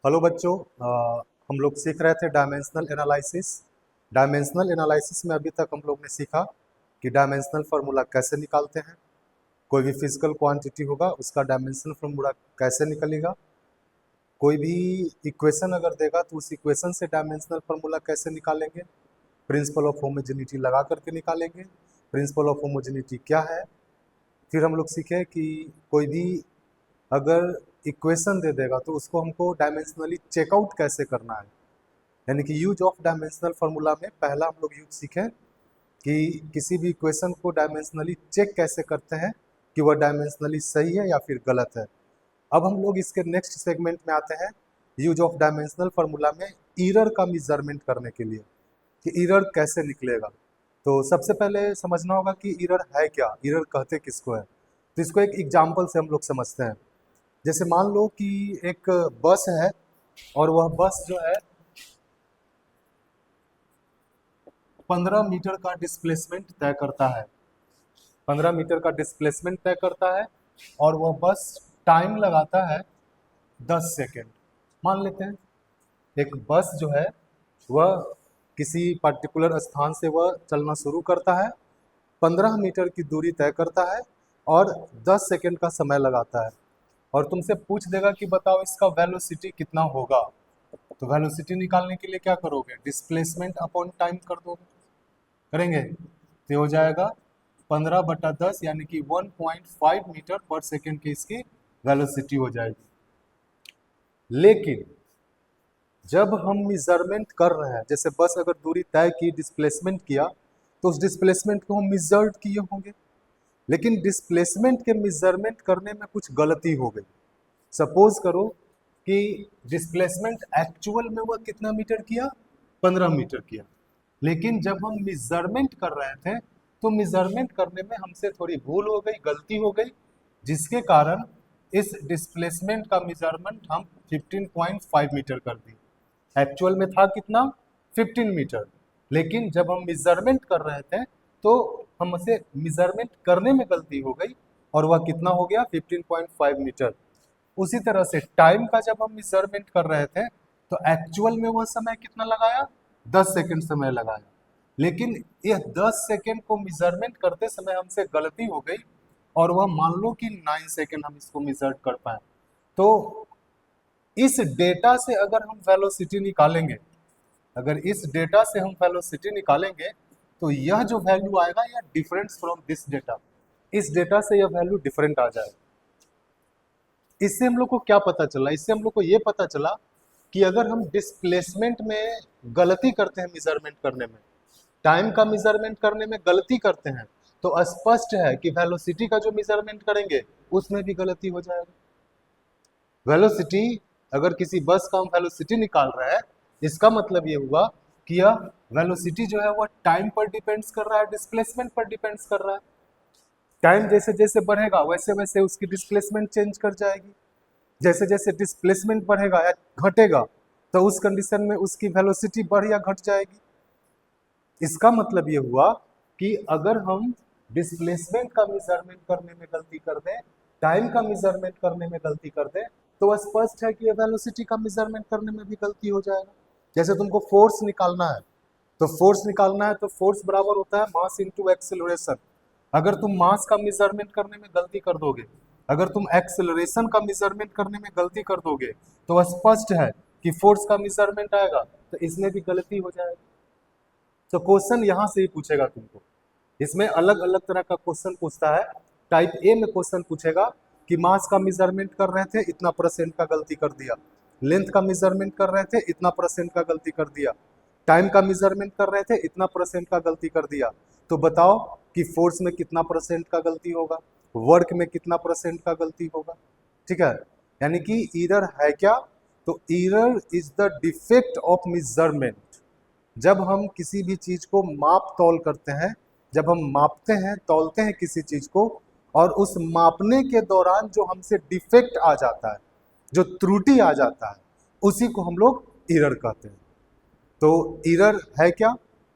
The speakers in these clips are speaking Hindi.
हेलो बच्चों, हम लोग सीख रहे थे डायमेंशनल एनालिसिस। डायमेंशनल एनालिसिस में अभी तक हम लोग ने सीखा कि डायमेंशनल फार्मूला कैसे निकालते हैं। कोई भी फिजिकल क्वांटिटी होगा उसका डायमेंशनल फार्मूला कैसे निकलेगा। कोई भी इक्वेशन अगर देगा तो उस इक्वेशन से डायमेंशनल फार्मूला कैसे निकालेंगे। प्रिंसिपल ऑफ होमोजेनिटी लगा करके निकालेंगे। प्रिंसिपल ऑफ होमोजेनिटी क्या है। फिर हम लोग सीखे कि कोई भी अगर इक्वेशन दे देगा तो उसको हमको डायमेंशनली चेकआउट कैसे करना है। यानी कि यूज ऑफ डायमेंशनल फार्मूला में पहला हम लोग यूज सीखे कि किसी भी इक्वेशन को डायमेंशनली चेक कैसे करते हैं कि वह डायमेंशनली सही है या फिर गलत है। अब हम लोग इसके नेक्स्ट सेगमेंट में आते हैं, यूज ऑफ डायमेंशनल फार्मूला में एरर का मेजरमेंट करने के लिए कि एरर कैसे निकलेगा। तो सबसे पहले समझना होगा कि एरर है क्या, एरर कहते किसको है। तो इसको एक एग्जाम्पल से हम लोग समझते हैं। जैसे मान लो कि एक बस है और वह बस जो है 15 मीटर का डिस्प्लेसमेंट तय करता है। 15 मीटर का डिस्प्लेसमेंट तय करता है और वह बस टाइम लगाता है 10 सेकेंड। मान लेते हैं एक बस जो है वह किसी पर्टिकुलर स्थान से वह चलना शुरू करता है, 15 मीटर की दूरी तय करता है और 10 सेकेंड का समय लगाता है और तुमसे पूछ देगा कि बताओ इसका वेलोसिटी कितना होगा। तो वेलोसिटी निकालने के लिए क्या करोगे, डिस्प्लेसमेंट अपॉन टाइम कर दोगे, करेंगे तो हो जाएगा 15/10 यानी कि 1.5 मीटर पर सेकेंड की इसकी वेलोसिटी हो जाएगी। लेकिन जब हम मेजरमेंट कर रहे हैं, जैसे बस अगर दूरी तय की, डिस्प्लेसमेंट किया, तो उस डिस्प्लेसमेंट को हम मेजर्ड किए होंगे, लेकिन डिस्प्लेसमेंट के मेजरमेंट करने में कुछ गलती हो गई। सपोज करो कि डिस्प्लेसमेंट एक्चुअल में वह कितना मीटर किया, 15 मीटर किया, लेकिन जब हम मेजरमेंट कर रहे थे तो मेजरमेंट करने में हमसे थोड़ी भूल हो गई, गलती हो गई, जिसके कारण इस डिस्प्लेसमेंट का मेजरमेंट हम 15.5 मीटर कर दिए। एक्चुअल में था कितना, 15 मीटर, लेकिन जब हम मेजरमेंट कर रहे थे तो हमसे मेजरमेंट करने में गलती हो गई और वह कितना हो गया, 15.5 मीटर। उसी तरह से टाइम का जब हम मेजरमेंट कर रहे थे तो एक्चुअल में वह समय कितना लगाया, 10 सेकंड समय लगाया, लेकिन यह 10 सेकंड को मेजरमेंट करते समय हमसे गलती हो गई और वह मान लो कि 9 सेकंड हम इसको मेजर कर पाए। तो इस डेटा से अगर हम वेलोसिटी निकालेंगे, अगर इस डेटा से हम वेलोसिटी निकालेंगे तो यह जो वैल्यू आएगा यह डिफरेंस फ्रॉम दिस डेटा, इस डेटा से यह वैल्यू डिफरेंट आ जाएगा। इससे हम लोग को क्या पता चला, इससे हम लोग को यह पता चला कि अगर हम डिस्प्लेसमेंट में गलती करते हैं, मेजरमेंट करने में, टाइम का मेजरमेंट करने में गलती करते हैं, तो स्पष्ट है कि वेलोसिटी का जो मेजरमेंट करेंगे उसमें भी गलती हो जाएगी। वेलोसिटी, अगर किसी बस का हम वेलोसिटी निकाल रहे हैं, इसका मतलब ये हुआ कि यह वेलोसिटी जो है वह टाइम पर डिपेंड्स कर रहा है, डिस्प्लेसमेंट पर डिपेंड्स कर रहा है। टाइम जैसे जैसे बढ़ेगा वैसे वैसे उसकी डिस्प्लेसमेंट चेंज कर जाएगी। जैसे जैसे डिस्प्लेसमेंट बढ़ेगा या घटेगा तो उस कंडीशन में उसकी वेलोसिटी बढ़ या घट जाएगी। इसका मतलब ये हुआ कि अगर हम डिस्प्लेसमेंट का मेजरमेंट करने में गलती कर दें, टाइम का मेजरमेंट करने में गलती कर दें, तो स्पष्ट है कि वेलोसिटी का मेजरमेंट करने में भी गलती हो जाएगा। जैसे तुमको फोर्स निकालना है, तो फोर्स निकालना है तो फोर्स बराबर होता है मास इंटू एक्सेलरेशन। अगर तुम मास का मेजरमेंट करने में गलती कर दोगे, अगर तुम एक्सेलरेशन का मेजरमेंट करने में गलती कर दोगे, तो स्पष्ट है कि फोर्स का मेजरमेंट आएगा तो इसमें भी गलती हो जाएगी। तो क्वेश्चन यहाँ से ही पूछेगा तुमको, इसमें अलग अलग तरह का क्वेश्चन पूछता है। टाइप ए में क्वेश्चन पूछेगा कि मास का मेजरमेंट कर रहे थे, इतना परसेंट का गलती कर दिया। लेंथ का मेजरमेंट कर रहे थे, इतना परसेंट का गलती कर दिया। टाइम का मेजरमेंट कर रहे थे, इतना परसेंट का गलती कर दिया। तो बताओ कि फोर्स में कितना परसेंट का गलती होगा, वर्क में कितना परसेंट का गलती होगा। ठीक है, यानी कि एरर है क्या, तो error is the defect of measurement. जब हम किसी भी चीज को माप तौल करते हैं, जब हम मापते हैं, तौलते हैं किसी चीज को, और उस मापने के दौरान जो हमसे डिफेक्ट आ जाता है, जो त्रुटि आ जाता है, उसी को हम लोग एरर कहते हैं। तो एरर है क्या,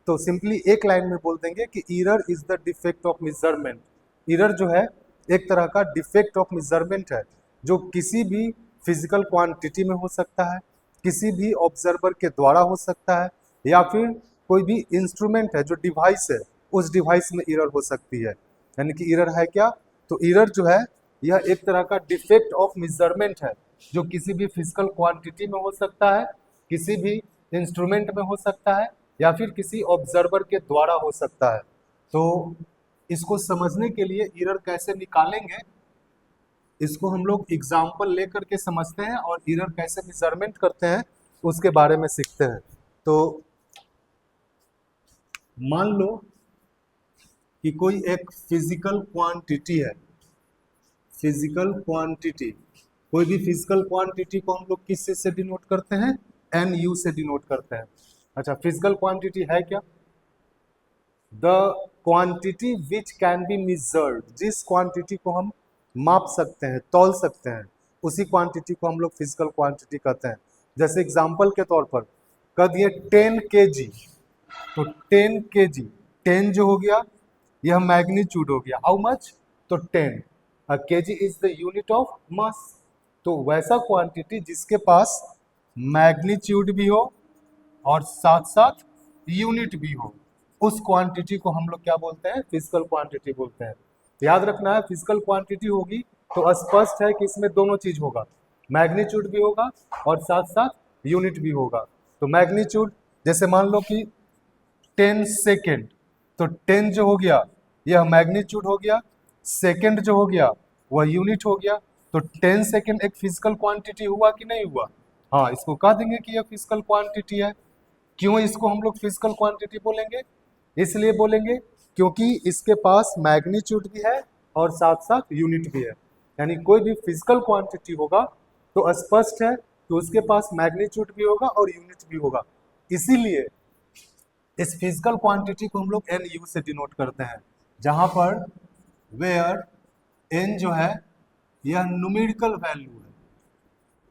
तो सिंपली एक लाइन में बोल देंगे कि error is the defect of measurement. Error जो है एक तरह का डिफेक्ट ऑफ मेजरमेंट है, जो किसी भी फिजिकल क्वांटिटी में हो सकता है, किसी भी ऑब्जर्वर के द्वारा हो सकता है, या फिर कोई भी इंस्ट्रूमेंट है जो डिवाइस है उस डिवाइस में एरर हो सकती है। यानी कि एरर है क्या, तो एरर जो है यह एक तरह का डिफेक्ट ऑफ मेजरमेंट है जो किसी भी फिजिकल क्वांटिटी में हो सकता है, किसी भी इंस्ट्रूमेंट में हो सकता है, या फिर किसी ऑब्जर्वर के द्वारा हो सकता है। तो इसको समझने के लिए एरर कैसे निकालेंगे, इसको हम लोग एग्जाम्पल लेकर के समझते हैं और एरर कैसे मेजरमेंट करते हैं उसके बारे में सीखते हैं। तो मान लो कि कोई एक फिजिकल क्वांटिटी है, फिजिकल क्वांटिटी, कोई भी फिजिकल क्वांटिटी को हम लोग किस से डिनोट करते हैं, एन यू से डिनोट करते हैं। अच्छा, फिजिकल क्वांटिटी है क्या, the quantity which can be measured, जिस क्वांटिटी को हम माप सकते हैं, तौल सकते हैं, उसी क्वांटिटी को हम लोग फिजिकल क्वांटिटी कहते हैं। जैसे एग्जांपल के तौर पर कह दिए 10 kg, तो 10 kg, 10 जो हो गया यह मैग्नीट्यूड हो गया, हाउ मच, तो 10, kg is the unit of mass. तो वैसा क्वांटिटी जिसके पास मैग्नीट्यूड भी हो और साथ साथ यूनिट भी हो, उस क्वांटिटी को हम लोग क्या बोलते हैं, फिजिकल क्वांटिटी बोलते हैं। याद रखना है, फिजिकल क्वांटिटी होगी तो स्पष्ट है कि इसमें दोनों चीज होगा, मैग्नीट्यूड भी होगा और साथ साथ यूनिट भी होगा। तो मैग्नीट्यूड, जैसे मान लो कि 10 सेकेंड, तो 10 जो हो गया यह मैग्नीट्यूड हो गया, सेकेंड जो हो गया वह यूनिट हो गया। तो 10 सेकेंड एक फिजिकल क्वांटिटी हुआ कि नहीं हुआ, हाँ, इसको कह देंगे कि यह फिजिकल क्वांटिटी है। क्यों इसको हम लोग फिजिकल क्वांटिटी बोलेंगे, इसलिए बोलेंगे क्योंकि इसके पास मैग्नीट्यूड भी है और साथ साथ यूनिट भी है। यानी कोई भी फिजिकल क्वांटिटी होगा तो स्पष्ट है कि उसके पास मैग्नीट्यूड भी होगा और यूनिट भी होगा। इसीलिए इस फिजिकल क्वांटिटी को हम लोग एन यू से डिनोट करते हैं, जहां पर वेयर एन जो है यह न्यूमेरिकल वैल्यू है।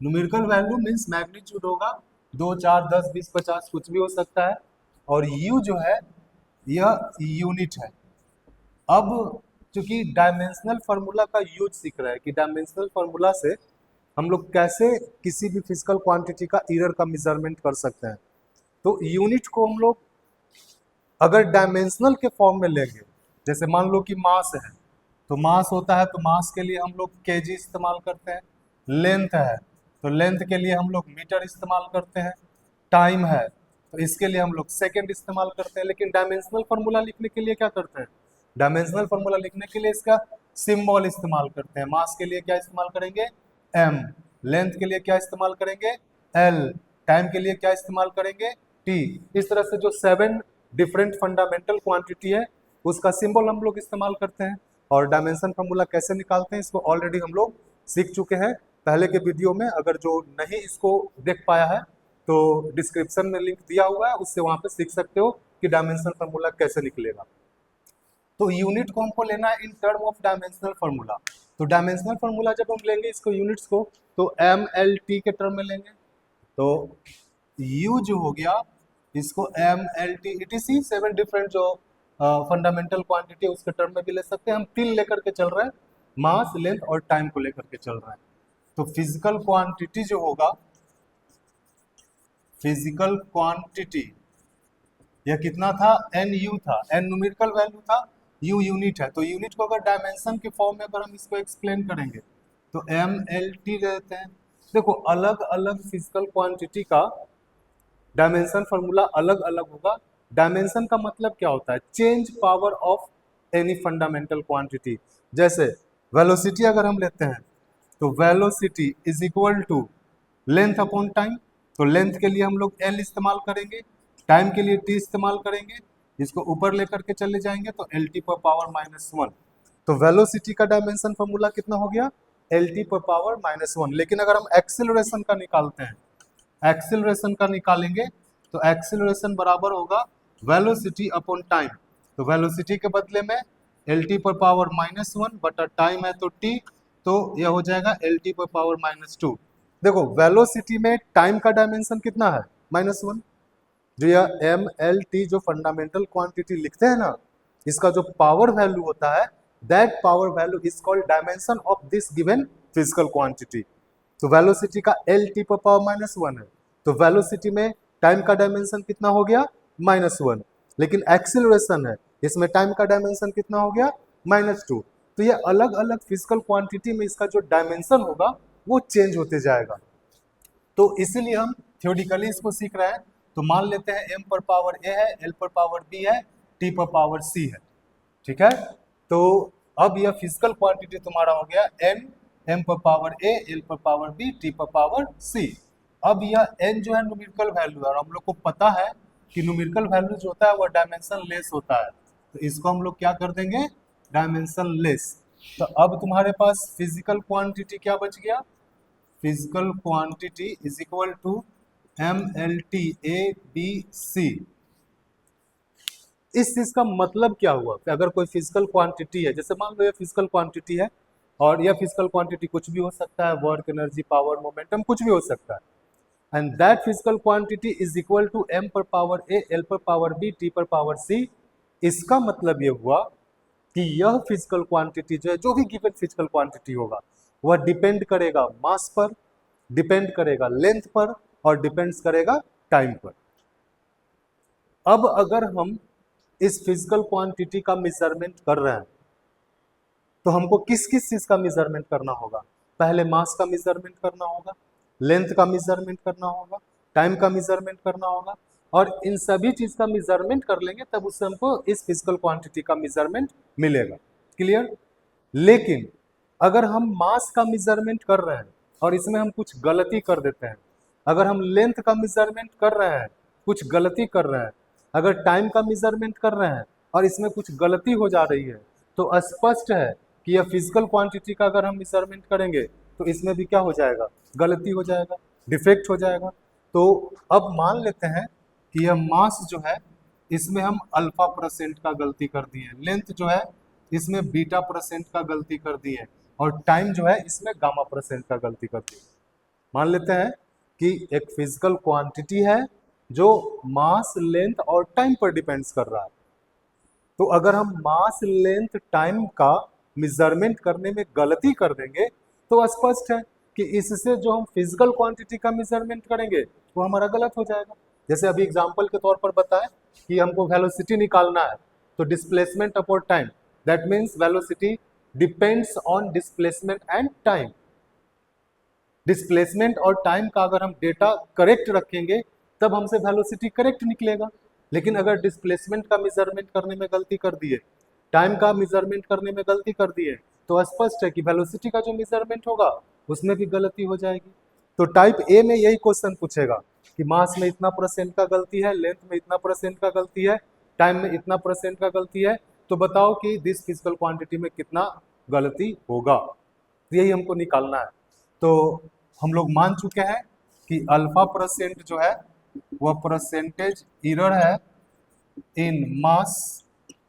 न्यूमेरिकल वैल्यू मीन्स मैग्नीट्यूड होगा, 2, 4, 10, 20, 50 कुछ भी हो सकता है, और यू जो है यह यूनिट है। अब चूंकि डायमेंशनल फार्मूला का यूज सीख रहा है कि डायमेंशनल फार्मूला से हम लोग कैसे किसी भी फिजिकल क्वांटिटी का एरर का मेजरमेंट कर सकते हैं, तो यूनिट को हम लोग अगर डायमेंशनल के फॉर्म में लेंगे, जैसे मान लो कि मास है, तो मास होता है तो मास के लिए हम लोग केजी इस्तेमाल करते हैं, लेंथ है तो लेंथ के लिए हम लोग मीटर इस्तेमाल करते हैं, टाइम है तो इसके लिए हम लोग सेकंड इस्तेमाल करते हैं। लेकिन डायमेंशनल फार्मूला लिखने के लिए क्या करते हैं, डायमेंशनल फार्मूला लिखने के लिए इसका सिंबल इस्तेमाल करते हैं। मास के लिए क्या इस्तेमाल करेंगे, एम, लेंथ के लिए क्या इस्तेमाल करेंगे, एल, टाइम के लिए क्या इस्तेमाल करेंगे, टी। इस तरह से जो 7 डिफरेंट फंडामेंटल क्वांटिटी है उसका सिंबल हम लोग इस्तेमाल करते हैं। और डायमेंशन फार्मूला कैसे निकालते हैं इसको ऑलरेडी हम लोग सीख चुके हैं पहले के वीडियो में। अगर जो नहीं इसको देख पाया है तो डिस्क्रिप्शन में लिंक दिया हुआ है, उससे वहां पे सीख सकते हो कि डायमेंशनल फार्मूला कैसे निकलेगा। तो यूनिट को हमको लेना है in term of dimensional formula. तो डायमेंशनल फार्मूला जब हम लेंगे इसको यूनिट्स को तो एम एल टी के टर्म में लेंगे। तो यू जो हो गया इसको M L T E T C 7 different जो फंडामेंटल क्वांटिटी है उसके टर्म में भी ले सकते हैं। हम 3 लेकर के चल रहे हैं, मास, लेंथ और टाइम को लेकर के चल रहे हैं। तो फिजिकल क्वांटिटी जो होगा, फिजिकल क्वांटिटी यह कितना था, एन यू था, एन न्यूमेरिकल वैल्यू था, यू यूनिट है। तो यूनिट को अगर डायमेंशन के फॉर्म में अगर हम इसको एक्सप्लेन करेंगे तो एम एल टी रहते हैं। देखो अलग अलग फिजिकल क्वांटिटी का डायमेंशन फार्मूला अलग अलग होगा। डायमेंशन का मतलब क्या होता है, change power of any fundamental quantity. जैसे वेलोसिटी अगर हम लेते हैं तो velocity is equal to length upon time. तो लेंथ के लिए हम लोग एल इस्तेमाल करेंगे, टाइम के लिए टी इस्तेमाल करेंगे, इसको ऊपर लेकर के चले जाएंगे तो एल टी पर पावर -1। तो वेलोसिटी का डायमेंशन फार्मूला कितना हो गया, एल टी पर पावर -1। लेकिन अगर हम एक्सेलरेशन का निकालते हैं, एक्सेलरेशन का निकालेंगे तो एक्सेलरेशन बराबर होगा वेलोसिटी अपॉन टाइम। तो वेलोसिटी के बदले में एल टी पर पावर -1 बटा टाइम है तो टी, तो यह हो जाएगा एल टी पर पावर -2। देखो वेलोसिटी में टाइम का डायमेंशन कितना है, -1। जो यह एम एल टी जो फंडामेंटल क्वांटिटी लिखते हैं ना, इसका जो पावर वैल्यू होता है, that power value is called dimension of this given physical quantity. तो वेलोसिटी का एल टी पर पावर -1 है, तो वेलोसिटी में टाइम का डायमेंशन कितना हो गया, -1, लेकिन एक्सीलरेशन है, इसमें टाइम का डायमेंशन कितना हो गया, -2। तो ये अलग अलग फिजिकल क्वांटिटी में इसका जो डायमेंशन होगा वो चेंज होते जाएगा। तो इसीलिए हम थ्योरेटिकली इसको सीख रहे हैं। तो मान लेते हैं m पर पावर a है, l पर पावर b है, t पर पावर c है, ठीक है। तो अब यह फिजिकल क्वांटिटी तुम्हारा हो गया n, m पर पावर a, l पर पावर b, t पर पावर c। अब यह n जो है न्यूमेरिकल वैल्यू है, और हम लोग को पता है कि न्यूमेरिकल वैल्यू जो होता है वह डायमेंशन लेस होता है, तो इसको हम लोग क्या कर देंगे, डायमेंशन लेस। तो अब तुम्हारे पास फिजिकल क्वांटिटी क्या बच गया, physical quantity is equal to MLT ABC। इस चीज का मतलब क्या हुआ कि अगर कोई फिजिकल क्वांटिटी है, जैसे मान लो ये फिजिकल क्वांटिटी है, और यह फिजिकल क्वांटिटी कुछ भी हो सकता है, वर्क, एनर्जी, पावर, मोमेंटम, कुछ भी हो सकता है, and that physical quantity is equal to m पर पावर a, l पर पावर b, t पर पावर c। इसका मतलब ये हुआ कि यह फिजिकल क्वांटिटी जो है, जो भी गिवन फिजिकल क्वांटिटी होगा, वह डिपेंड करेगा मास पर, डिपेंड करेगा लेंथ पर, और डिपेंड्स करेगा टाइम पर। अब अगर हम इस फिजिकल क्वांटिटी का मेजरमेंट कर रहे हैं, तो हमको किस किस चीज का मेजरमेंट करना होगा, पहले मास का मेजरमेंट करना होगा, लेंथ का मेजरमेंट करना होगा, टाइम का मेजरमेंट करना होगा, और इन सभी चीज का मेजरमेंट कर लेंगे तब उससे हमको इस फिजिकल क्वांटिटी का मेजरमेंट मिलेगा। क्लियर। लेकिन अगर हम मास का मेजरमेंट कर रहे हैं और इसमें हम कुछ गलती कर देते हैं, अगर हम लेंथ का मेजरमेंट कर रहे हैं, कुछ गलती कर रहे हैं, अगर टाइम का मेजरमेंट कर रहे हैं और इसमें कुछ गलती हो जा रही है, तो स्पष्ट है कि यह फिजिकल क्वांटिटी का अगर हम मेजरमेंट करेंगे तो इसमें भी क्या हो जाएगा, गलती हो जाएगा, डिफेक्ट हो जाएगा। तो अब मान लेते हैं कि यह मास जो है इसमें हम अल्फा परसेंट का गलती कर दिए, लेंथ जो है इसमें बीटा परसेंट का गलती कर दिए, और टाइम जो है इसमें गामा परसेंट का गलती कर दिए। मान लेते हैं कि एक फिजिकल क्वांटिटी है जो मास, लेंथ और टाइम पर डिपेंड्स कर रहा है। तो अगर हम मास, लेंथ, टाइम का मेजरमेंट करने में गलती कर देंगे तो स्पष्ट है कि इससे जो हम फिजिकल क्वांटिटी का मेजरमेंट करेंगे वो हमारा गलत हो जाएगा। जैसे अभी एग्जांपल के तौर पर बताएं कि हमको वेलोसिटी निकालना है, तो displacement upon time, that means velocity depends on displacement and time. Displacement और टाइम का अगर हम डेटा करेक्ट रखेंगे तब हमसे वेलोसिटी करेक्ट निकलेगा। लेकिन अगर डिस्प्लेसमेंट का मेजरमेंट करने में गलती कर दिए, टाइम का मेजरमेंट करने में गलती कर दिए, तो स्पष्ट है कि वेलोसिटी का जो मेजरमेंट होगा उसमें भी गलती हो जाएगी। तो टाइप ए में यही क्वेश्चन पूछेगा कि मास में इतना परसेंट का गलती है, लेंथ में इतना परसेंट का गलती है, टाइम में इतना परसेंट का गलती है, तो बताओ कि दिस फिजिकल क्वांटिटी में कितना गलती होगा, यही हमको निकालना है। तो हम लोग मान चुके हैं कि अल्फा परसेंट जो है वह परसेंटेज एरर है इन मास,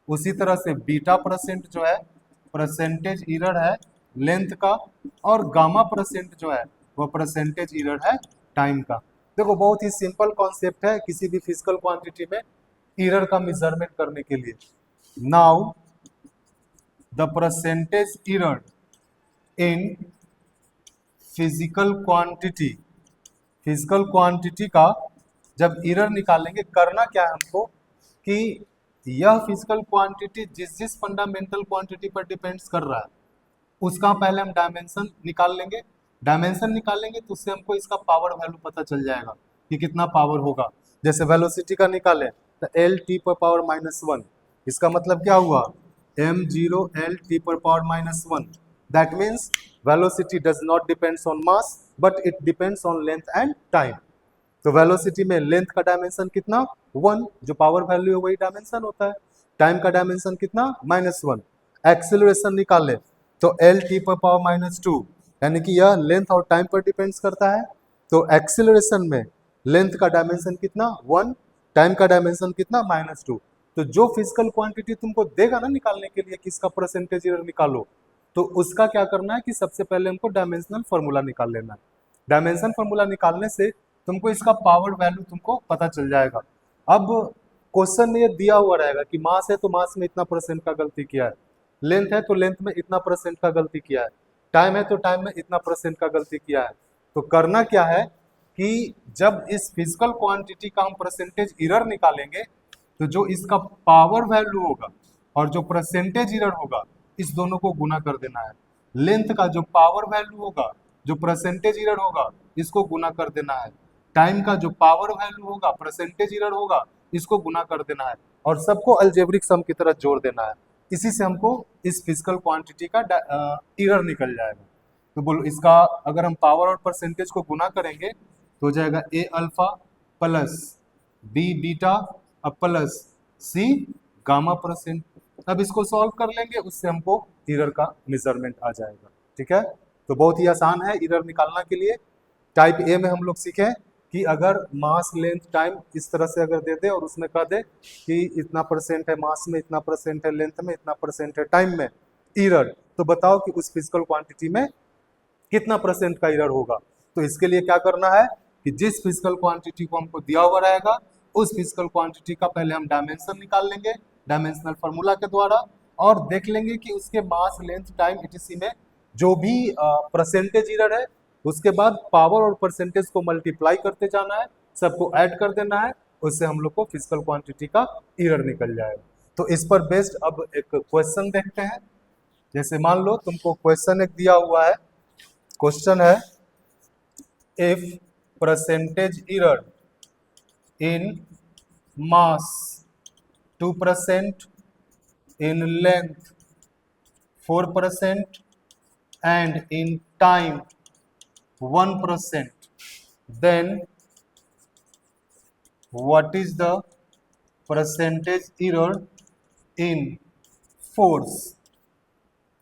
उसी तरह से बीटा परसेंट जो है परसेंटेज एरर है लेंथ का, और गामा परसेंट जो है वह परसेंटेज एरर है टाइम का। देखो बहुत ही सिंपल कॉन्सेप्ट है किसी भी फिजिकल क्वांटिटी में एरर का मेजरमेंट करने के लिए। Now the percentage error in physical quantity, physical quantity का जब एरर निकालेंगे, करना क्या है हमको कि यह फिजिकल क्वांटिटी जिस जिस फंडामेंटल क्वांटिटी पर डिपेंड्स कर रहा है उसका पहले हम डायमेंशन निकाल लेंगे। डायमेंशन निकालेंगे तो उससे हमको इसका पावर वैल्यू पता चल जाएगा कि कितना पावर होगा। जैसे वेलोसिटी का निकालें तो एल टी पर पावर -1, इसका मतलब क्या हुआ, m0 l t पर power -1। That means velocity does not depends on mass but it depends on length and time. तो वेलोसिटी में लेंथ का डायमेंशन कितना, 1, जो पावर वैल्यू है वही डायमेंशन होता है। टाइम का डायमेंशन कितना, -1। एक्सेलरेशन निकाले तो एल टी पर पावर -2, यानी कि यह लेंथ और टाइम पर डिपेंड्स करता है। तो एक्सेलरेशन में लेंथ का डायमेंशन कितना, 1, टाइम का डायमेंशन कितना, -2। तो जो फिजिकल क्वांटिटी तुमको देगा ना निकालने के लिए कि इसका परसेंटेज एरर निकालो, तो उसका क्या करना है कि सबसे पहले हमको डायमेंशनल फॉर्मूला निकाल लेना है। डायमेंशन फॉर्मूला निकालने से तुमको इसका पावर वैल्यू तुमको पता चल जाएगा। अब क्वेश्चन में ये दिया हुआ रहेगा कि मास है तो मास में इतना परसेंट का गलती किया है, लेंथ है तो लेंथ में इतना परसेंट का गलती किया है, टाइम है तो टाइम में इतना परसेंट का गलती किया है। तो करना क्या है कि जब इस फिजिकल क्वांटिटी का हम परसेंटेज एरर निकालेंगे तो जो इसका पावर वैल्यू होगा और जो परसेंटेज एरर होगा इस दोनों को गुना कर देना है। लेंथ का जो पावर वैल्यू होगा, जो परसेंटेज एरर होगा, इसको गुना कर देना है। टाइम का जो पावर वैल्यू होगा, परसेंटेज एरर होगा, इसको गुना कर देना है और सबको अलजेब्रिक सम की तरह जोड़ देना है। इसी से हमको इस फिजिकल क्वांटिटी का एरर निकल जाएगा। तो बोलो इसका अगर हम पावर और परसेंटेज को गुना करेंगे तो हो जाएगा ए अल्फा प्लस बी बीटा अब प्लस सी गामा परसेंट। अब इसको सॉल्व कर लेंगे, उससे हमको एरर का मेजरमेंट आ जाएगा। ठीक है, तो बहुत ही आसान है एरर निकालना के लिए। टाइप ए में हम लोग सीखे कि अगर मास लेंथ टाइम इस तरह से अगर दे दे और उसमें कह दे कि इतना परसेंट है मास में, इतना परसेंट है लेंथ में, इतना परसेंट है टाइम में एरर, तो बताओ कि उस फिजिकल क्वांटिटी में कितना परसेंट का एरर होगा। तो इसके लिए क्या करना है कि जिस फिजिकल क्वांटिटी को हमको दिया हुआ रहेगा उस फिजिकल क्वांटिटी का पहले हम डायमेंशन निकाल लेंगे डायमेंशनल फार्मूला के द्वारा और देख लेंगे कि उसके मास लेंथ टाइम etc में जो भी परसेंटेज एरर है उसके बाद पावर और परसेंटेज को मल्टीप्लाई करते जाना है, सबको ऐड कर देना है, उससे हम लोग को फिजिकल क्वांटिटी का एरर निकल जाएगा। तो इस पर बेस्ड अब एक क्वेश्चन देखते हैं। जैसे मान लो तुमको क्वेश्चन एक दिया हुआ है, क्वेश्चन है if percentage error in mass 2%, in length 4% and in time 1%, then what is the percentage error in force?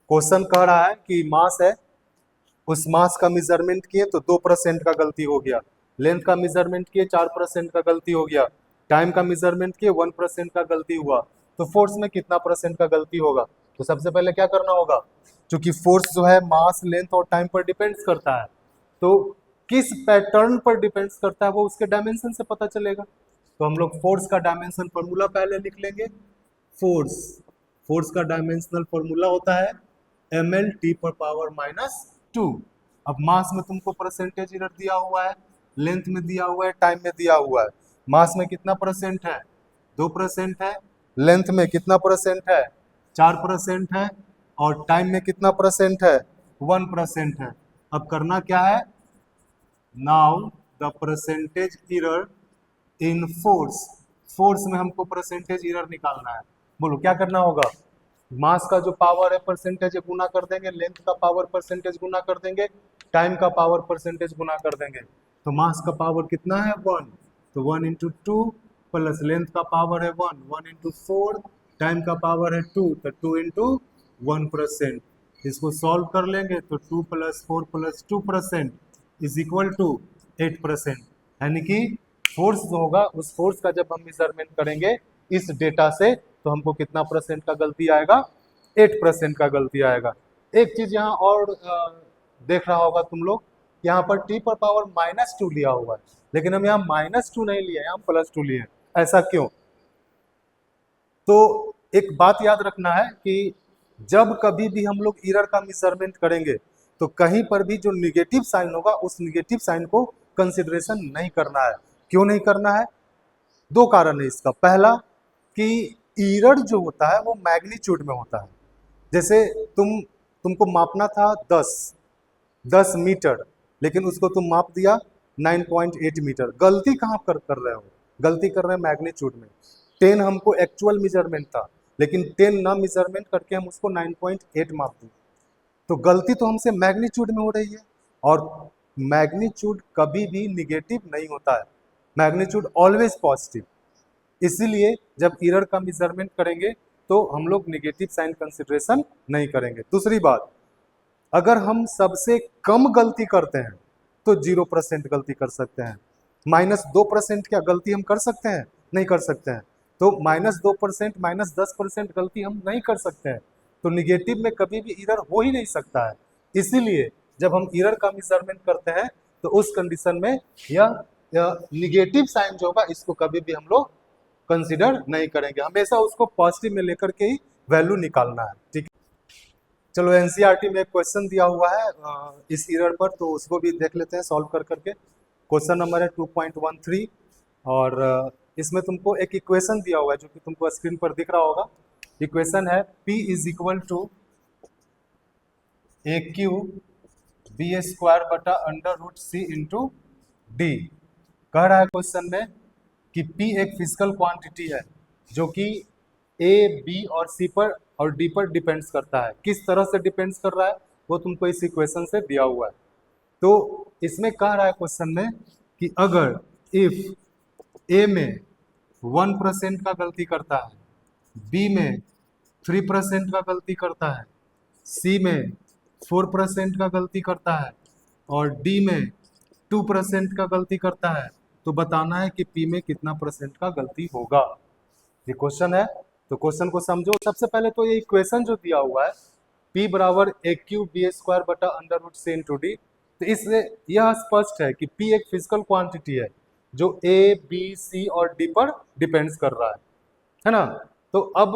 Question कह रहा है कि मास है, उस मास का मेजरमेंट किए तो 2% का गलती हो गया, लेंथ का मेजरमेंट किए 4% का गलती हो गया, टाइम का मेजरमेंट किए 1% का गलती हुआ, तो फोर्स में कितना परसेंट का गलती होगा। तो सबसे पहले क्या करना होगा, क्योंकि फोर्स जो है मास लेंथ और टाइम पर डिपेंड्स करता है, तो किस पैटर्न पर डिपेंड्स करता है वो उसके डायमेंशन से पता चलेगा। तो हम लोग फोर्स का डायमेंशन फॉर्मूला पहले लिख लेंगे। फोर्स का डायमेंशनल फॉर्मूला होता है mL/T⁻²। अब मास में तुमको परसेंटेज एरर दिया हुआ है, लेंथ में दिया हुआ है, टाइम में दिया हुआ है। मास में कितना परसेंट है, 2% है, लेंथ में कितना परसेंट है, 4% है, और टाइम में कितना परसेंट है, 1% है। अब करना क्या है, now the percentage error in force में हमको परसेंटेज एरर निकालना है। बोलो क्या करना होगा, मास का जो पावर है परसेंटेज गुना कर देंगे, लेंथ का पावर परसेंटेज गुना कर देंगे, टाइम का पावर परसेंटेज गुना कर देंगे। तो मास का पावर कितना है 1, तो 1 × 2 प्लस लेंथ का पावर है 1, 1 × 4, टाइम का पावर है 2, तो 2 × 1%। इसको सॉल्व कर लेंगे तो 2 + 4 + 2% इज इक्वल टू 8%। यानी कि फोर्स जो होगा उस फोर्स का जब हम मेजरमेंट करेंगे इस डेटा से तो हमको कितना परसेंट का गलती आएगा, 8% का गलती आएगा। एक चीज यहाँ और देख रहा होगा तुम लोग, यहाँ पर T⁻⁻2 लिया हुआ है, लेकिन हम यहाँ -2 नहीं लिए, यहाँ +2 लिए। ऐसा क्यों? तो एक बात याद रखना है कि जब कभी भी हम लोग एरर का मेजरमेंट करेंगे तो कहीं पर भी जो निगेटिव साइन होगा उस निगेटिव साइन को कंसिडरेशन नहीं करना है। क्यों नहीं करना है? दो कारण है इसका। पहला कि एरर जो होता है वो मैग्नीट्यूड में होता है। जैसे तुमको मापना था 10 मीटर, लेकिन उसको तुम माप दिया 9.8 मीटर। गलती कहाँ कर रहे हो, गलती कर रहे हैं मैग्नीट्यूड में। 10 हमको एक्चुअल मेजरमेंट था, लेकिन 10 ना मेजरमेंट करके हम उसको 9.8 माप दिए, तो गलती तो हमसे मैग्नीट्यूड में हो रही है। और मैग्नीट्यूड कभी भी निगेटिव नहीं होता है, मैग्नीट्यूड ऑलवेज पॉजिटिव। इसीलिए जब एरर का मेजरमेंट करेंगे तो हम लोग निगेटिव साइन कंसिडरेशन नहीं करेंगे। दूसरी बात, अगर हम सबसे कम गलती करते हैं तो 0% गलती कर सकते हैं। -2% क्या गलती हम कर सकते हैं? नहीं कर सकते हैं। तो -2%, -10% गलती हम नहीं कर सकते हैं। तो निगेटिव में कभी भी एरर हो ही नहीं सकता है। इसीलिए जब हम एरर का मेजरमेंट करते हैं तो उस कंडीशन में यह निगेटिव साइन जो होगा इसको कभी भी हम लोग कंसिडर नहीं करेंगे, हमेशा उसको पॉजिटिव में लेकर के ही वैल्यू निकालना है। ठीक है, चलो एनसीईआरटी में एक क्वेश्चन दिया हुआ है इस एरर पर, तो उसको भी देख लेते हैं सॉल्व कर करके। क्वेश्चन नंबर है 2.13 और इसमें तुमको एक इक्वेशन दिया हुआ है जो कि तुमको स्क्रीन पर दिख रहा होगा। इक्वेशन है P is equal to A Q B square बटा under root C into D. कह रहा है क्वेश्चन में कि P एक फिजिकल क्वांटिटी है जो कि A, B और C पर और D पर डिपेंड्स करता है। किस तरह से डिपेंड्स कर रहा है वो तुमको इस इक्वेशन से दिया हुआ है। तो इसमें कह रहा है क्वेश्चन में कि अगर इफ A में 1% का गलती करता है, B में 3% का गलती करता है, C में 4% का गलती करता है और D में 2% का गलती करता है, तो बताना है कि P में कितना परसेंट का गलती होगा। ये क्वेश्चन है, तो क्वेश्चन को समझो। सबसे पहले तो ये इक्वेशन जो दिया हुआ है P बराबर ए क्यू बी स्क्वायर बटा under root C into D, तो इससे यह स्पष्ट है कि P एक फिजिकल क्वांटिटी है जो A, B, C और D पर डिपेंड्स कर रहा है ना। तो अब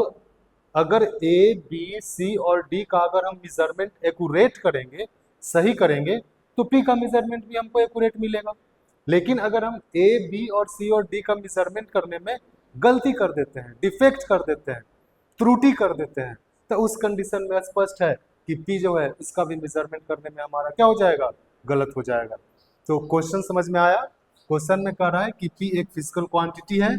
अगर A, B, C और D का अगर हम मेजरमेंट एक्यूरेट करेंगे, सही करेंगे, तो P का मेजरमेंट भी हमको एक्यूरेट मिलेगा। लेकिन अगर हम A, B और C और D का मेजरमेंट करने में गलती कर देते हैं, डिफेक्ट कर देते हैं, त्रुटि कर देते हैं, तो उस कंडीशन में स्पष्ट है कि P जो है इसका भी मेजरमेंट करने में हमारा क्या हो जाएगा, गलत हो जाएगा। तो क्वेश्चन समझ में आया। क्वेश्चन में कह रहा है कि P एक फिजिकल क्वांटिटी है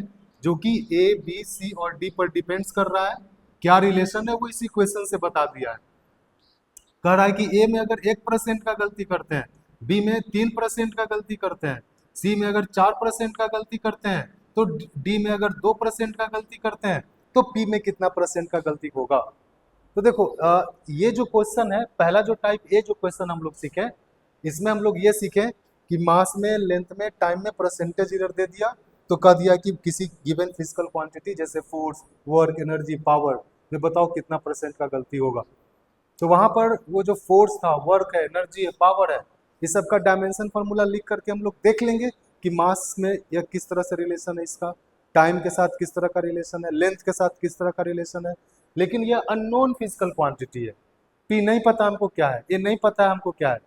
जो कि A, B, C और D पर डिपेंड्स कर रहा है। क्या रिलेशन है वो इस इक्वेशन से बता दिया है। कह रहा है कि A में अगर 1% का गलती करते हैं, B में 3% का गलती करते हैं, C में अगर 4% का गलती करते हैं, तो D में अगर 2% का गलती करते हैं, तो P में कितना परसेंट का गलती होगा। तो देखो ये जो क्वेश्चन है, पहला जो टाइप ए जो क्वेश्चन हम लोग सीखे, इसमें हम लोग ये सीखे कि मास में, लेंथ में, टाइम में परसेंटेज इधर दे दिया, तो कह दिया कि किसी गिवन फिजिकल क्वांटिटी जैसे फोर्स, वर्क, एनर्जी, पावर में बताओ कितना परसेंट का गलती होगा। तो वहां पर वो जो फोर्स था, वर्क है, एनर्जी है, पावर है, इस सब का डायमेंशन फार्मूला लिख करके हम लोग देख लेंगे कि मास में यह किस तरह से रिलेशन है, इसका टाइम के साथ किस तरह का रिलेशन है, लेंथ के साथ किस तरह का रिलेशन है। लेकिन यह अननोन फिजिकल क्वांटिटी है। पी नहीं पता हमको क्या है, ए नहीं पता है हमको क्या है,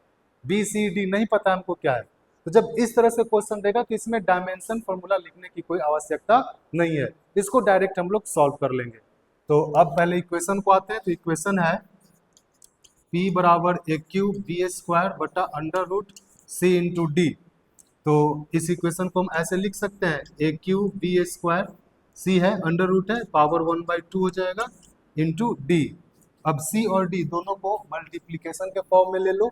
बी सी डी नहीं पता हमको क्या है। तो जब इस तरह से क्वेश्चन देगा तो इसमें डायमेंशन फार्मूला लिखने की कोई आवश्यकता नहीं है, इसको डायरेक्ट हम लोग सॉल्व कर लेंगे। तो अब पहले इक्वेशन को आते हैं। तो इक्वेशन है P बराबर ए क्यू बी स्क्वायर बटा under root C into D. तो इस इक्वेशन को हम ऐसे लिख सकते हैं, ए क्यू बी स्क्वायर, सी है, अंडर रूट है, पावर 1/2 हो जाएगा, इंटू डी। अब सी और डी दोनों को मल्टीप्लीकेशन के फॉर्म में ले लो,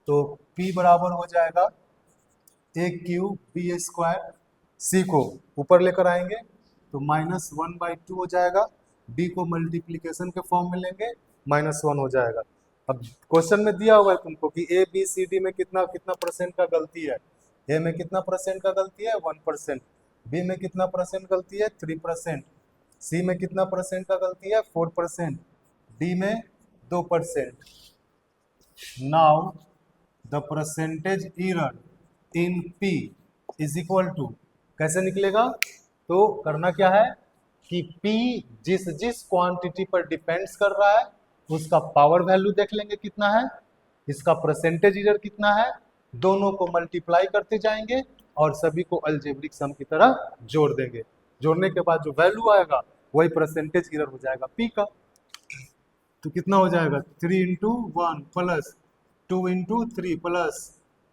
तो P बराबर हो जाएगा ए क्यू बी स्क्वायर, सी को ऊपर लेकर आएंगे तो -1/2 हो जाएगा, डी को मल्टीप्लीकेशन के फॉर्म में लेंगे, -1 हो जाएगा। अब क्वेश्चन में दिया हुआ है तुमको कि ए बी सी डी में कितना कितना परसेंट का गलती है। ए में कितना परसेंट का गलती है, 1%। बी में कितना परसेंट गलती है, 3%। सी में कितना परसेंट का गलती है, 4%। डी में 2%। Now the percentage error in P is equal to, कैसे निकलेगा, तो करना क्या है कि P जिस जिस क्वांटिटी पर डिपेंड्स कर रहा है उसका पावर वैल्यू देख लेंगे कितना है, इसका परसेंटेज एरर कितना है, दोनों को मल्टीप्लाई करते जाएंगे और सभी को अलजेब्रिक सम की तरह जोड़ देंगे। जोड़ने के बाद जो वैल्यू आएगा वही परसेंटेज एरर हो जाएगा P का। तो कितना हो जाएगा, 3 × 1 प्लस 2 × 3 प्लस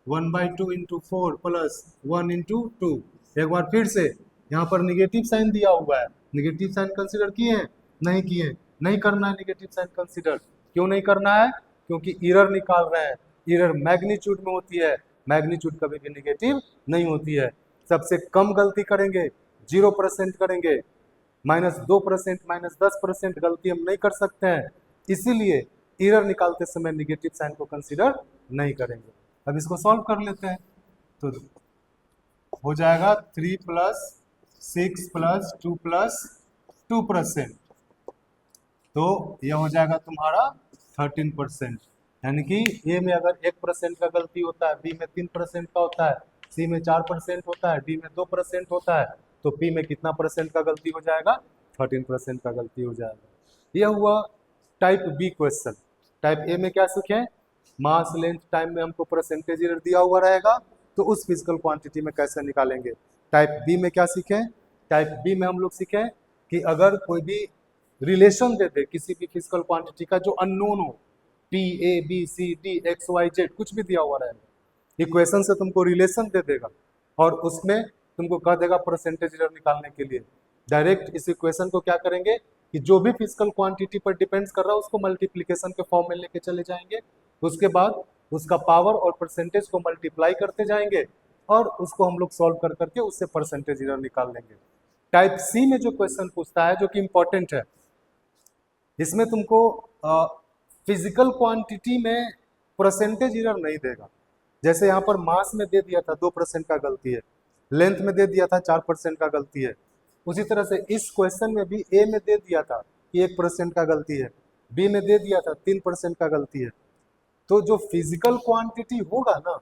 1/2 × 4 प्लस 1 × 2। एक बार फिर से यहाँ पर निगेटिव साइन दिया हुआ है, निगेटिव साइन कंसीडर किए हैं, नहीं किए, नहीं करना है निगेटिव साइन कंसीडर। क्यों नहीं करना है, क्योंकि एरर निकाल रहे हैं, एरर मैग्नीट्यूड में होती है, मैग्नीट्यूड कभी भी निगेटिव नहीं होती है। सबसे कम गलती करेंगे 0% करेंगे, -2%, -10% गलती हम नहीं कर सकते हैं, इसीलिए एरर निकालते समय निगेटिव साइन को कंसीडर नहीं करेंगे। अब इसको सॉल्व कर लेते हैं, तो हो जाएगा 3 + 6 + 2 + 2%, तो यह हो जाएगा तुम्हारा 13%। यानी कि ए में अगर 1% का गलती होता है, बी में 3% का होता है, सी में 4% होता है, डी में 2% होता है, तो पी में कितना परसेंट का गलती हो जाएगा, 13% का गलती हो जाएगा। यह हुआ type B question. Type A में क्या सीखे, मास, लेंथ, टाइम में हमको परसेंटेज एरर दिया हुआ रहेगा तो उस फिजिकल क्वांटिटी में कैसे निकालेंगे। टाइप बी में क्या सीखें, टाइप बी में हम लोग सीखें कि अगर कोई भी रिलेशन दे दे किसी भी फिजिकल क्वांटिटी का जो अननोन हो, P A B C D X Y Z कुछ भी दिया हुआ रहेगा, इक्वेशन से तुमको रिलेशन दे देगा और उसमें तुमको कह देगा परसेंटेज एरर निकालने के लिए। डायरेक्ट इस इक्वेशन को क्या करेंगे कि जो भी फिजिकल क्वांटिटी पर डिपेंड्स कर रहा है उसको मल्टीप्लिकेशन के फॉर्म में लेके चले जाएंगे, उसके बाद उसका पावर और परसेंटेज को मल्टीप्लाई करते जाएंगे और उसको हम लोग सॉल्व कर करके उससे परसेंटेज एरर निकाल लेंगे। टाइप सी में जो क्वेश्चन पूछता है जो कि इंपॉर्टेंट है, इसमें तुमको फिजिकल क्वांटिटी में परसेंटेज एरर नहीं देगा। जैसे यहाँ पर मास में दे दिया था 2% का गलती है, लेंथ में दे दिया था 4% का गलती है, उसी तरह से इस क्वेश्चन में भी ए में दे दिया था कि 1% का गलती है, बी में दे दिया था 3% का गलती है। तो जो फिजिकल क्वांटिटी होगा ना,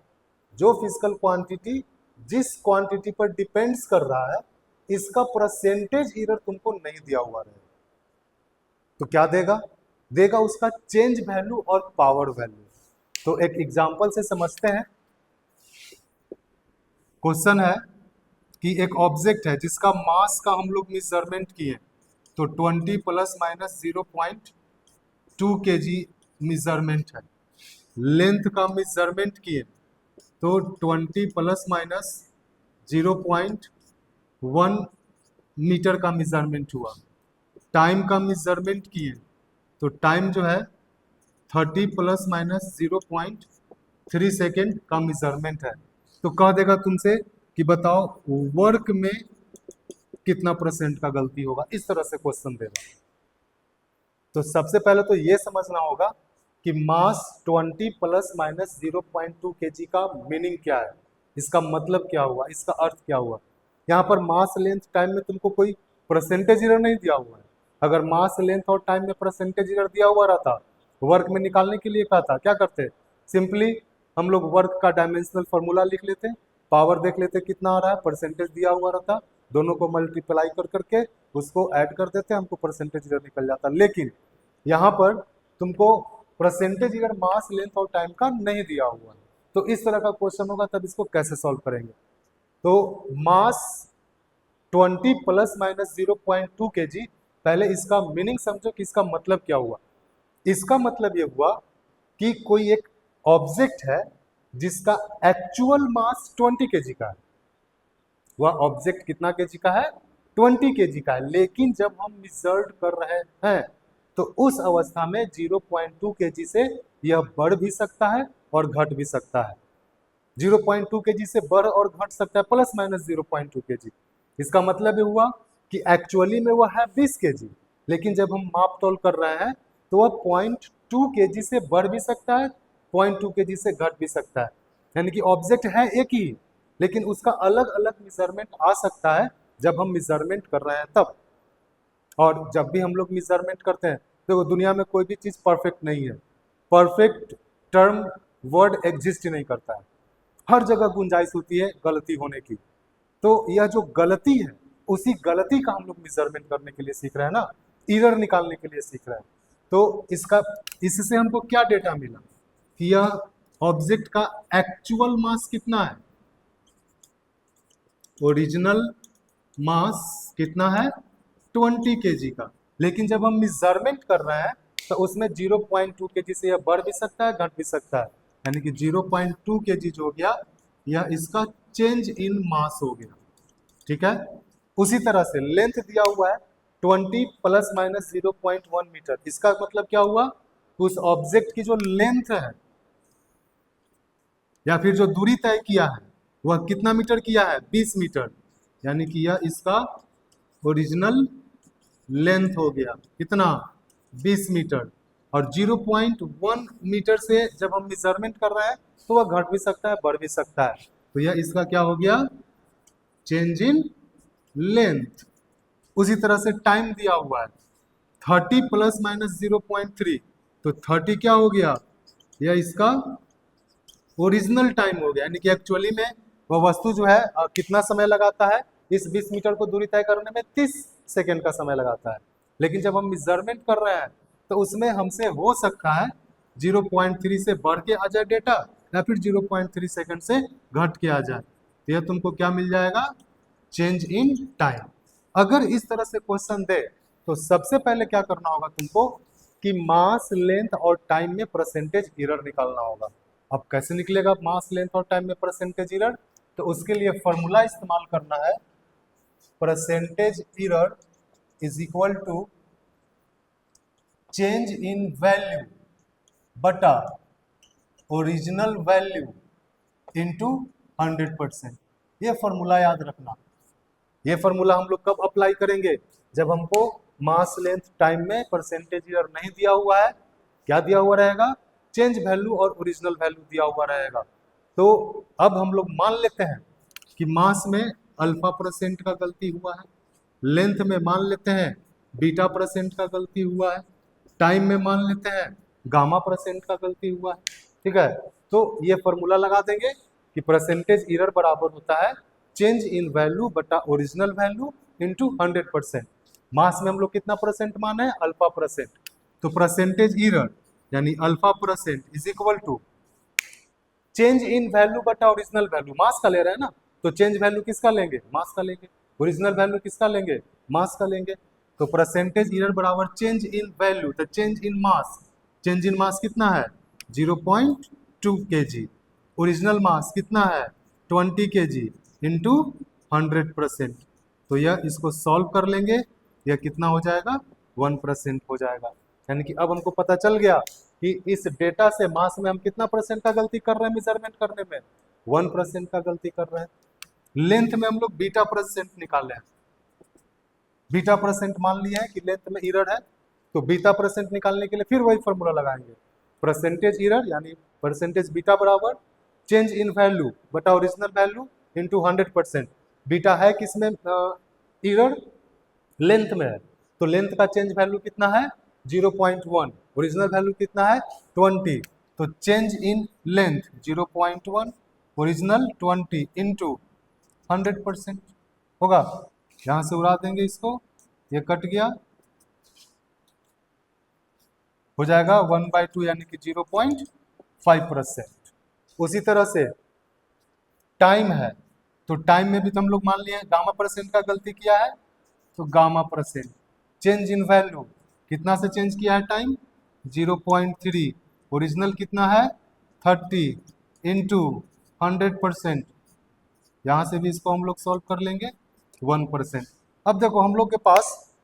जो फिजिकल क्वांटिटी जिस क्वांटिटी पर डिपेंड्स कर रहा है, इसका परसेंटेज एरर तुमको नहीं दिया हुआ रहेगा, तो क्या देगा, देगा उसका चेंज वैल्यू और पावर वैल्यू। तो एक एग्जांपल से समझते हैं। क्वेश्चन है कि एक ऑब्जेक्ट है जिसका मास का हम लोग मेजरमेंट किए, तो 20 प्लस माइनस 0.2 kg मेजरमेंट है। लेंथ का मेजरमेंट किए तो 20 प्लस माइनस 0.1 मीटर का मेजरमेंट हुआ। टाइम का मेजरमेंट किए तो टाइम जो है 30 प्लस माइनस 0.3 सेकेंड का मेजरमेंट है। तो कह देगा तुमसे कि बताओ वर्क में कितना परसेंट का गलती होगा, इस तरह से क्वेश्चन देगा। तो सबसे पहले तो ये समझना होगा कि मास 20 प्लस माइनस 0.2 kg का मीनिंग क्या है, इसका मतलब क्या हुआ, इसका अर्थ क्या हुआ। यहाँ पर मास लेंथ टाइम में तुमको कोई परसेंटेज एरर नहीं दिया हुआ है। अगर मास लेंथ और टाइम में परसेंटेज एरर दिया हुआ रहता, वर्क में निकालने के लिए कहा था, क्या करते, सिंपली हम लोग वर्क का डायमेंशनल फॉर्मूला लिख लेते, पावर देख लेते कितना आ रहा है, परसेंटेज दिया हुआ रहता, दोनों को मल्टीप्लाई कर करके उसको ऐड कर देते, हमको परसेंटेज एरर निकल जाता। लेकिन यहाँ पर तुमको परसेंटेज एरर मास लेंथ और टाइम का नहीं दिया हुआ है, तो इस तरह का क्वेश्चन होगा, तब इसको कैसे सॉल्व करेंगे। तो मास 20 प्लस माइनस 0.2 kg, पहले इसका मीनिंग समझो कि इसका मतलब क्या हुआ। इसका मतलब ये हुआ कि कोई एक ऑब्जेक्ट है जिसका एक्चुअल मास 20 kg का है, वह ऑब्जेक्ट कितना केजी का है, 20 kg का है, लेकिन जब हम मेजर्ड कर रहे हैं तो उस अवस्था में 0.2 kg से यह बढ़ भी सकता है और घट भी सकता है। 0.2 kg से बढ़ और घट सकता है, प्लस माइनस 0.2 kg। इसका मतलब ये हुआ कि एक्चुअली में वह है 20 kg, लेकिन जब हम माप तोल कर रहे हैं तो वह 0.2 kg से बढ़ भी सकता है, 0.2 kg से घट भी सकता है। यानी कि ऑब्जेक्ट है एक ही, लेकिन उसका अलग अलग मेजरमेंट आ सकता है जब हम मेजरमेंट कर रहे हैं तब। और जब भी हम लोग मेजरमेंट करते हैं, देखो दुनिया में कोई भी चीज परफेक्ट नहीं है, परफेक्ट टर्म वर्ड एग्जिस्ट ही नहीं करता है, हर जगह गुंजाइश होती है गलती होने की। तो यह जो गलती है, उसी गलती का हम लोग मेजरमेंट करने के लिए सीख रहे हैं ना, एरर निकालने के लिए सीख रहे हैं। तो इससे हमको क्या डेटा मिला कि यह ऑब्जेक्ट का एक्चुअल मास कितना है, ओरिजिनल मास कितना है 20 kg का, लेकिन जब हम मेजरमेंट कर रहे हैं तो उसमें 0.2 kg से यह बढ़ भी सकता है, घट भी सकता है। यानी कि 0.2 kg जो हो गया, यह इसका चेंज इन मास हो गया, ठीक है। उसी तरह से लेंथ दिया हुआ है 20 प्लस माइनस 0.1 मीटर, इसका मतलब क्या हुआ, उस ऑब्जेक्ट की जो लेंथ है या फिर जो दूरी तय किया है वह कितना मीटर किया है, 20 मीटर, यानी कि यह इसका ओरिजिनल लेंथ हो गया, कितना, 20 मीटर। और 0.1 मीटर से जब हम मेजरमेंट कर रहे हैं तो वह घट भी सकता है, बढ़ भी सकता है, तो यह इसका क्या हो गया, चेंज इन लेंथ। उसी तरह से टाइम दिया हुआ है 30 प्लस माइनस 0.3, तो 30 क्या हो गया, यह इसका ओरिजिनल टाइम हो गया, यानी कि एक्चुअली में वह वस्तु जो है कितना समय लगाता है, इस 20 मीटर को दूरी तय करने में 30 सेकेंड का समय लगाता है। लेकिन जब हम मेजरमेंट कर रहे हैं तो उसमें हमसे हो सकता है 0.3 से बढ़ के आ जाए डेटा, या फिर 0.3 सेकंड से घट के आ जाए, तो यह तुमको क्या मिल जाएगा, चेंज इन टाइम। अगर इस तरह से क्वेश्चन दे तो सबसे पहले क्या करना होगा तुमको कि मास लेंथ और टाइम में परसेंटेज एरर निकालना होगा। अब कैसे निकलेगा मास लेंथ और टाइम में परसेंटेज एरर, तो उसके लिए फॉर्मूला इस्तेमाल करना है, percentage error is equal to change in value बटा ओरिजिनल वैल्यू इंटू 100%। ये फॉर्मूला याद रखना। ये फॉर्मूला हम लोग कब अप्लाई करेंगे, जब हमको मास लेंथ टाइम में परसेंटेज एरर नहीं दिया हुआ है, क्या दिया हुआ रहेगा, चेंज वैल्यू और ओरिजिनल वैल्यू दिया हुआ रहेगा। तो अब हम लोग मान लेते हैं कि मास में अल्फा परसेंट का गलती हुआ है, लेंथ में मान लेते हैं बीटा परसेंट का गलती हुआ है, टाइम में मान लेते हैं गामा परसेंट का गलती हुआ है। ठीक है, तो ये फॉर्मूला लगा देंगे कि परसेंटेज एरर बराबर होता है चेंज इन वैल्यू बटा ओरिजिनल वैल्यू इंटू 100%। मास में हम लोग कितना परसेंट माने हैं, अल्फा परसेंट, तो परसेंटेज एरर यानी alpha percent is equal to change in value बटा ओरिजिनल वैल्यू, मास का ले रहे हैं ना, तो चेंज वैल्यू किसका लेंगे, मास का लेंगे, ओरिजिनल वैल्यू किसका लेंगे, मास का लेंगे। तो परसेंटेज एरर बराबर चेंज इन वैल्यू, तो change in mass, change in mass कितना है 0.2 kg, ओरिजिनल मास कितना है 20 kg इंटू 100%। तो यह इसको सॉल्व कर लेंगे, यह कितना हो जाएगा 1% हो जाएगा। यानी कि अब हमको पता चल गया कि इस डेटा से मास में हम कितना परसेंट का गलती कर रहे हैं मेजरमेंट करने में, 1% का गलती कर रहे हैं। लेंथ में हम लोग बीटा परसेंट निकाले हैं, बीटा परसेंट मान लिया है कि लेंथ में एरर है, तो बीटा परसेंट निकालने के लिए फिर वही फॉर्मूला लगाएंगे, परसेंटेज एरर यानी परसेंटेज बीटा बराबर चेंज इन वैल्यू बटा ओरिजिनल वैल्यू इंटू 100%। बीटा है किसमें एरर, लेंथ में है, तो लेंथ का चेंज वैल्यू कितना है 0.1, ओरिजिनल वैल्यू कितना है 20, तो change in length 0.1 original 20 into 100% होगा। यहां से उड़ा देंगे इसको, ये कट गया, हो जाएगा 1/2 यानी कि 0.5%। उसी तरह से टाइम है, तो टाइम में भी तो हम लोग मान लिए गामा परसेंट का गलती किया है, तो gamma percent change in value कितना से चेंज किया है टाइम 0.3, ओरिजिनल कितना है 30 इंटू 100%। यहाँ से भी इसको हम लोग सॉल्व कर लेंगे 1%। अब देखो हम लोग के पास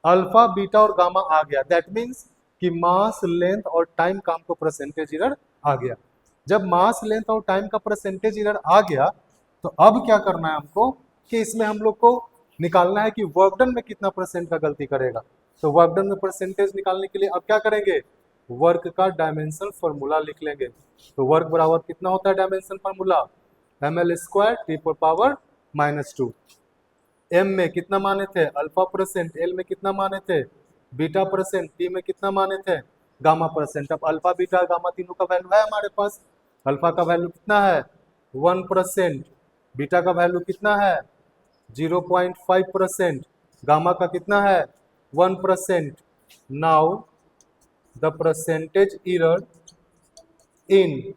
अल्फा बीटा और गामा आ गया, दैट मीन्स कि मास लेंथ और टाइम का हमको परसेंटेज एरर आ गया। जब मास लेंथ और टाइम का परसेंटेज एरर आ गया, तो अब क्या करना है हमको कि इसमें हम लोग को निकालना है कि वर्क डन में कितना परसेंट का गलती करेगा। तो वर्क डन में परसेंटेज निकालने के लिए अब क्या करेंगे, वर्क का डायमेंशन फॉर्मूला लिख लेंगे। तो वर्क बराबर कितना होता है dimension formula, ml² T⁻⁻²। M में कितना माने थे अल्फा परसेंट, एल में कितना माने थे बीटा परसेंट, टी में कितना माने थे गामा परसेंट। अब अल्फा बीटा गामा तीनों का वैल्यू है हमारे पास, अल्फा का वैल्यू कितना है 1%, बीटा का वैल्यू कितना है 0.5%, गामा का कितना है 1%। Now the percentage error in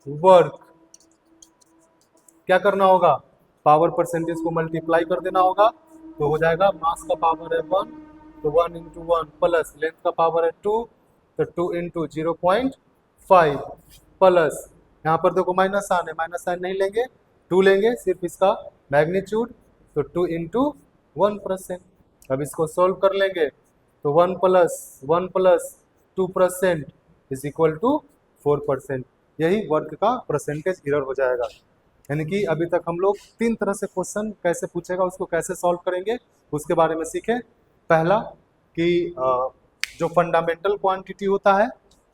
work, क्या करना होगा, पावर परसेंटेज को मल्टीप्लाई कर देना होगा, तो हो जाएगा मास का पावर है 1, तो 1 इंटू 1 प्लस लेंथ का पावर है 2, तो 2 इंटू 0.5 प्लस, यहाँ पर देखो माइनस साइन है, माइनस साइन नहीं लेंगे 2 लेंगे, सिर्फ इसका मैग्नीट्यूड, तो 2 इंटू 1%। अब इसको सोल्व कर लेंगे, तो 1 प्लस 2% इज इक्वल टू 4%। यही वर्क का परसेंटेज एरर हो जाएगा। यानी कि अभी तक हम लोग 3 तरह से क्वेश्चन कैसे पूछेगा उसको कैसे सॉल्व करेंगे उसके बारे में सीखे। पहला कि जो फंडामेंटल क्वांटिटी होता है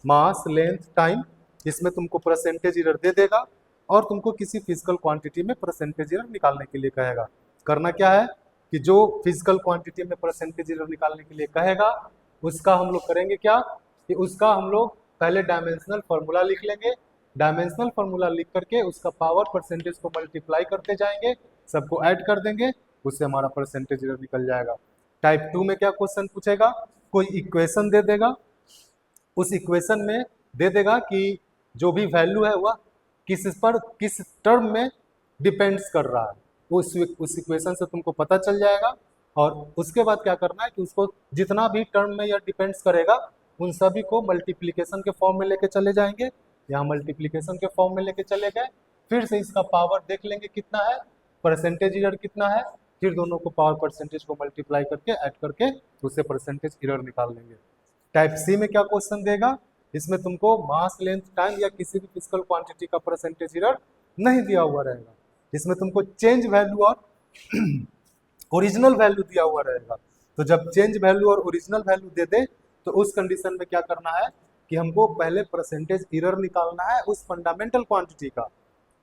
मास लेंथ टाइम, इसमें तुमको परसेंटेज एरर दे देगा और तुमको किसी फिजिकल क्वांटिटी में परसेंटेज एरर निकालने के लिए कहेगा। करना क्या है कि जो फिजिकल क्वांटिटी में परसेंटेज एरर निकालने के लिए कहेगा उसका हम लोग करेंगे क्या कि उसका हम लोग पहले डायमेंशनल फॉर्मूला लिख लेंगे, डायमेंशनल फॉर्मूला लिख करके उसका पावर परसेंटेज को मल्टीप्लाई करते जाएंगे, सबको ऐड कर देंगे, उससे हमारा परसेंटेज एरर निकल जाएगा। टाइप 2 में क्या क्वेश्चन पूछेगा, कोई इक्वेशन दे देगा, उस इक्वेशन में दे देगा कि जो भी वैल्यू है वह किस टर्म में डिपेंड्स कर रहा है, उस इक्वेशन से तुमको पता चल जाएगा। और उसके बाद क्या करना है कि उसको जितना भी टर्म में यह डिपेंड्स करेगा उन सभी को मल्टीप्लिकेशन के फॉर्म में लेके चले जाएंगे। यहाँ मल्टीप्लिकेशन के फॉर्म में लेके चले गए, फिर से इसका पावर देख लेंगे कितना है, परसेंटेज एरर कितना है, फिर दोनों को पावर परसेंटेज को मल्टीप्लाई करके ऐड करके उससे परसेंटेज एरर निकाल लेंगे। टाइप सी में क्या क्वेश्चन देगा, इसमें तुमको मास लेंथ टाइम या किसी भी फिजिकल क्वांटिटी का परसेंटेज एरर नहीं दिया हुआ रहेगा, इसमें तुमको चेंज वैल्यू और ओरिजिनल वैल्यू दिया हुआ रहेगा। तो जब चेंज वैल्यू और ओरिजिनल वैल्यू दे दे तो उस कंडीशन में क्या करना है कि हमको पहले परसेंटेज एरर निकालना है उस फंडामेंटल क्वांटिटी का।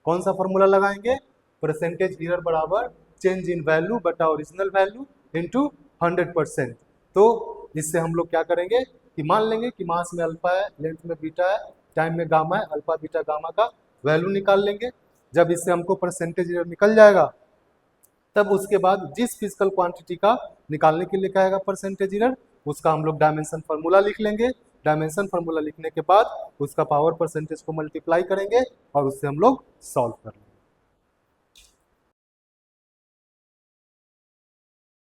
कौन सा फॉर्मूला लगाएंगे, परसेंटेज एरर बराबर चेंज इन वैल्यू बटा ओरिजिनल वैल्यू इनटू 100%। तो इससे हम लोग क्या करेंगे कि मान लेंगे कि मास में अल्फा है, लेंथ में बीटा है, टाइम में गामा है, अल्फा बीटा गामा का वैल्यू निकाल लेंगे। जब इससे हमको परसेंटेज एरर निकल जाएगा तब उसके बाद जिस फिजिकल क्वांटिटी का निकालने के लिए कहेगा परसेंटेज एरर, उसका हम लोग डायमेंशन फार्मूला लिख लेंगे। डायमेंशन फार्मूला लिखने के बाद उसका पावर परसेंटेज को मल्टीप्लाई करेंगे और उससे हम लोग सॉल्व कर लेंगे।